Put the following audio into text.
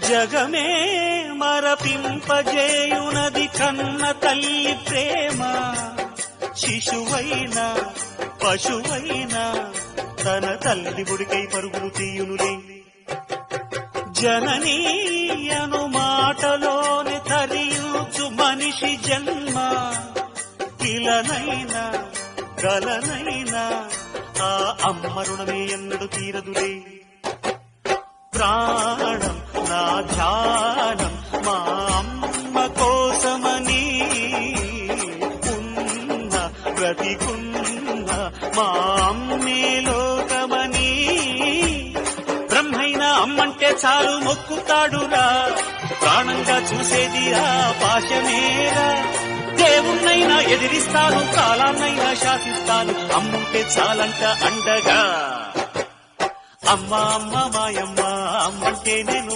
జగమే మరపింపజేయునది కన్న తల్లి ప్రేమ. శిశువైనా పశువైనా తన తల్లి గుడికై పరుగులు తీయునులే. జననీ అను మాటలోని తరించు మనిషి జన్మ. ఇలనైనా గలనైనా ఆ అమ్మ రుణమే ఎన్నడు తీరదులే. ప్రాణం నా ధ్యానం మా అమ్మ కోసమని ఉన్న బ్రతికున్న మా అమ్మే లోకమని. బ్రహ్మైనా అమ్మంటే చాలు మొక్కుతాడురా, ప్రాణంగా చూసేది ఆ పాశమేరా. దేవుణ్ణైనా ఎదిరిస్తాను, కాలాన్నైనా శాసిస్తాను, అమ్ముంటే చాలంట అండగా. అమ్మ అమ్మ మాయమ్మ అమ్మంటే నేను